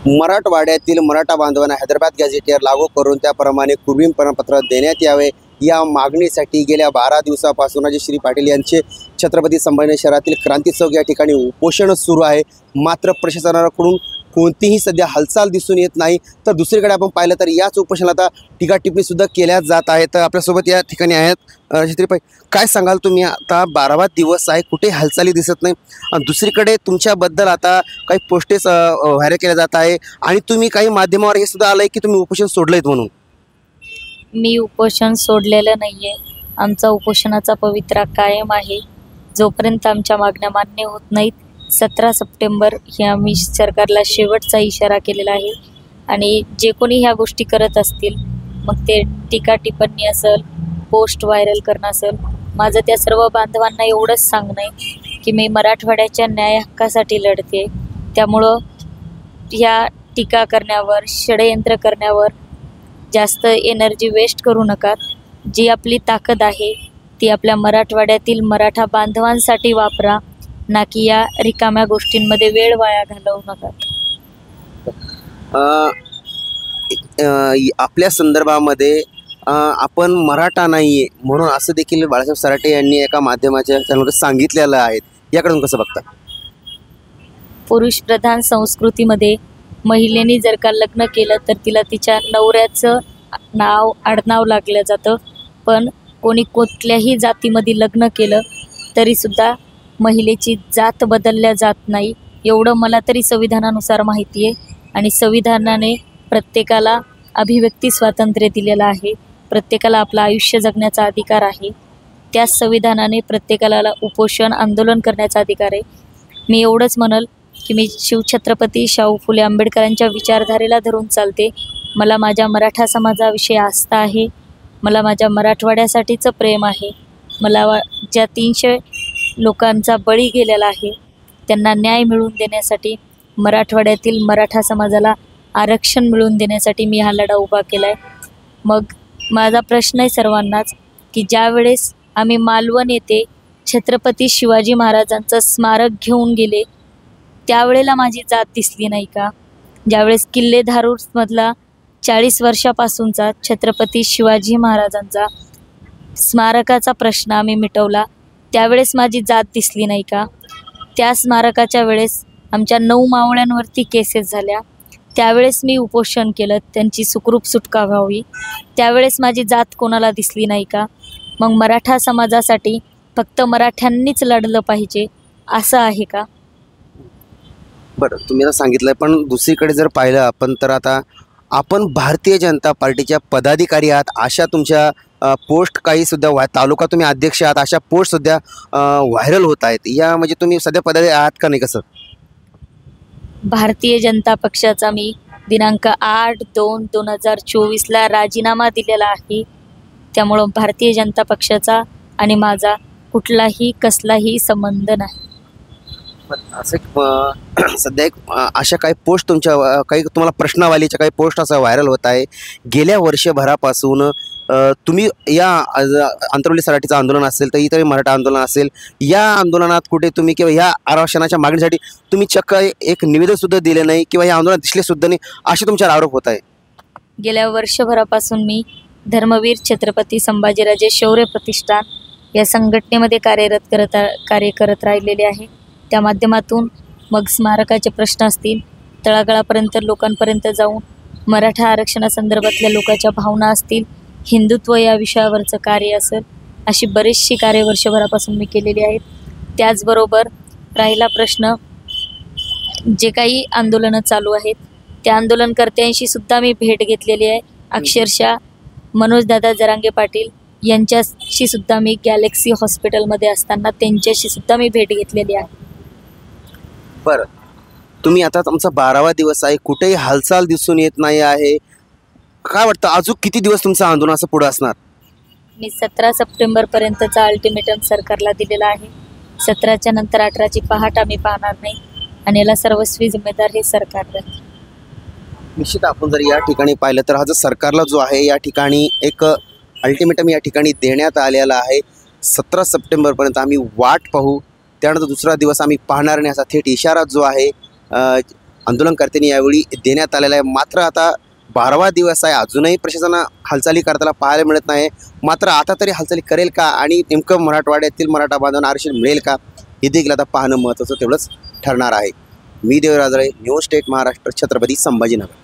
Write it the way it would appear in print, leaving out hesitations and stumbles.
मराठवाड्यातील मराठा बांधवांना हैदराबाद गॅझेटियर लागू करून त्याप्रमाणे कुर्मी प्रमाणपत्र देण्यात यावे या मागणीसाठी गेल्या 12 दिवसापासून राजश्री पाटील यांचे छत्रपती संभाजी शहरातील क्रांती चौक या ठिकाणी उपोषण सुरू आहे। मात्र प्रशासनाकडून कोणतीही सध्या हालचाल दिसून येत नाही। तर दुसरीकडे आपण पाहिलं तर याच उपोषणाला आता टीका टिप्पणी सुद्धा केल्या जात आहे। तर आपल्यासोबत या ठिकाणी आहेत राजश्री काय सांगाल तुम्ही? आता 12वा दिवस आहे, कुठे हालचाली दिसत नाही आणि दुसरीकडे तुमच्याबद्दल आता काही पोस्टेस व्हायरल केल्या जात आहे आणि तुम्ही काही माध्यमावर हे सुद्धा आलंय की तुम्ही उपोषण सोडलंय म्हणून। मी उपोषण सोडलेलं नाहीये। आमचा उपोषणाचा पवित्रा कायम आहे जोपर्यंत आमच्या मागण्या मान्य होत नाहीत। 17 सप्टेंबर हे आम्ही सरकारला शेवटचा इशारा केलेला आहे आणि जे कोणी ह्या गोष्टी करत असतील, मग ते टीका टिप्पणी असेल, पोस्ट व्हायरल करणं असेल, माझं त्या सर्व बांधवांना एवढंच सांगणं आहे की मी मराठवाड्याच्या न्याय हक्कासाठी लढते। त्यामुळं ह्या टीका करण्यावर, षडयंत्र करण्यावर जास्त एनर्जी वेस्ट करू नका। जी आपली ताकद आहे ती आपल्या मराठवाड्यातील मराठा बांधवांसाठी वापरा, ना की या रिकाम्या गोष्टींमध्ये वेळ वाया घालवू नका। आपल्या संदर्भामध्ये आपण मराठा नाहीये म्हणून असं देखील बाळासाहेब सराटे यांनी एका माध्यमाच्या चॅनलवर सांगितलेलं आहे, याकडून कसं बघता? पुरुष प्रधान संस्कृतीमध्ये महिलेने जर का लग्न केलं तर तिला तिच्या नवऱ्याचं नाव आडनाव लागलं जातं, पण कोणी कुठल्याही जातीमध्ये लग्न केलं तरीसुद्धा महिलेची जात बदलल्या जात नाही, एवढं मला तरी संविधानानुसार माहिती आहे। आणि संविधानाने प्रत्येकाला अभिव्यक्ती स्वातंत्र्य दिलेलं आहे, प्रत्येकाला आपलं आयुष्य जगण्याचा अधिकार आहे। त्याच संविधानाने प्रत्येकाला उपोषण आंदोलन करण्याचा अधिकार आहे। मी एवढंच म्हणल की मी शिवछत्रपती शाहू फुले आंबेडकरांच्या विचारधारेला धरून चालते। मला माझ्या मराठा समाजाविषयी आस्था आहे, मला माझ्या मराठवाड्यासाठीचं प्रेम आहे। मला ज्या 300 लोकांचा बळी गेलेला आहे त्यांना न्याय मिळवून देण्यासाठी, मराठवाड्यातील मराठा समाजाला आरक्षण मिळवून देण्यासाठी मी हा लढा उभा केला आहे। मग माझा प्रश्न आहे सर्वांनाच की ज्यावेळेस आम्ही मालवण येथे छत्रपती शिवाजी महाराजांचं स्मारक घेऊन गेले त्यावेळेला माझी जात दिसली नाही का? ज्यावेळेस किल्ले धारूरमधला 40 वर्षापासूनचा छत्रपती शिवाजी महाराजांचा स्मारकाचा प्रश्न आम्ही मिटवला त्यावेळेस माझी जात दिसली नाही का? त्या स्मारकाच्या वेळेस आमच्या 9 मावळ्यांवरती केसेस झाल्या, त्यावेळेस मी उपोषण केलं त्यांची सुखरूप सुटका व्हावी, त्यावेळेस माझी जात कोणाला दिसली नाही का? मग मराठा समाजासाठी फक्त मराठ्यांनीच लढलं पाहिजे असं आहे का? बरं, तुम्ही आता सांगितलं, पण दुसरीकडे जर पाहिलं आपण तर आता आपण भारतीय जनता पार्टीच्या पदाधिकारी आहात, अशा तुमच्या पोस्ट काही सुद्धा तालुका तुम्ही अध्यक्ष आहात, अशा पोस्ट सुद्धा व्हायरल होत आहेत। या म्हणजे तुम्ही सध्या पदाधिकारी आहात का नाही? कसं? भारतीय जनता पक्षाचा मी दिनांक 8/2/2024ला राजीनामा दिलेला आहे। त्यामुळं भारतीय जनता पक्षाचा आणि माझा कुठलाही कसलाही संबंध नाही। असं सध्या एक अशा काही पोस्ट तुमच्या काही तुम्हाला प्रश्नावलीच्या काही पोस्ट असं व्हायरल होत आहे। गेल्या वर्षभरापासून तुम्ही या आंतरवली सराटीचं आंदोलन असेल तर इतर मराठा आंदोलन असेल, या आंदोलनात कुठे तुम्ही किंवा ह्या आरक्षणाच्या मागणीसाठी तुम्ही चक्क एक निवेदन सुद्धा दिले नाही किंवा या आंदोलनात दिसले सुद्धा नाही, असे तुमच्यावर आरोप होत आहे। गेल्या वर्षभरापासून मी धर्मवीर छत्रपती संभाजीराजे शौर्य प्रतिष्ठान या संघटनेमध्ये कार्य करत राहिलेले आहे। त्या माध्यमातून मग स्मारकाचे प्रश्न असतील, तळागाळापर्यंत लोकांपर्यंत जाऊन मराठा आरक्षणासंदर्भातल्या लोकांच्या भावना असतील, हिंदुत्व या विषयावरचं कार्य असेल, अशी बरीचशी कार्य वर्षभरापासून मी केलेली आहेत। त्याचबरोबर राहिला प्रश्न, जे काही आंदोलनं चालू आहेत त्या आंदोलनकर्त्यांशी सुद्धा मी भेट घेतलेली आहे। अक्षरशः मनोजदादा जरांगे पाटील यांच्याशी सुद्धा मी गॅलेक्सी हॉस्पिटलमध्ये असताना त्यांच्याशी सुद्धा मी भेट घेतलेली आहे। बरं, तुम्ही आता तुमचा 12वा दिवस आहे, कुठेही हालचाल दिसून येत नाही आहे, काय वाटतं अजून किती दिवस तुमचं आंदोलन असं पुढे असणार? मी 17 सप्टेंबरपर्यंतचा अल्टिमेटम सरकारला दिलेला आहे। 17च्या नंतर 18ची पहाट आम्ही पाहणार नाही आणि याला सर्वस्वी जिम्मेदार हे सरकार राहील। निश्चित आपण जर या ठिकाणी पाहिलं तर हा जो सरकारला जो आहे या ठिकाणी एक अल्टिमेटम या ठिकाणी देण्यात आलेला आहे। 17 सप्टेंबरपर्यंत आम्ही वाट पाहू, त्यानंतर दुसरा दिवस आम्ही पाहणार नाही असा थेट इशारा जो आहे आंदोलनकर्त्यांनी यावेळी देण्यात आलेला आहे. मात्र आता 12वा दिवस आहे, अजूनही प्रशासन हालचाली करताना पाहायला मिळत नाही. मात्र आता तरी हालचाली करेल का आणि नेमकं मराठवाड्यातील मराठा बांधवांना आरक्षण मिळेल का हे देखील आता पाहणं महत्त्वाचं तेवढंच ठरणार आहे. मी देवराज राळे, न्यूज स्टेट महाराष्ट्र, छत्रपती संभाजीनगर.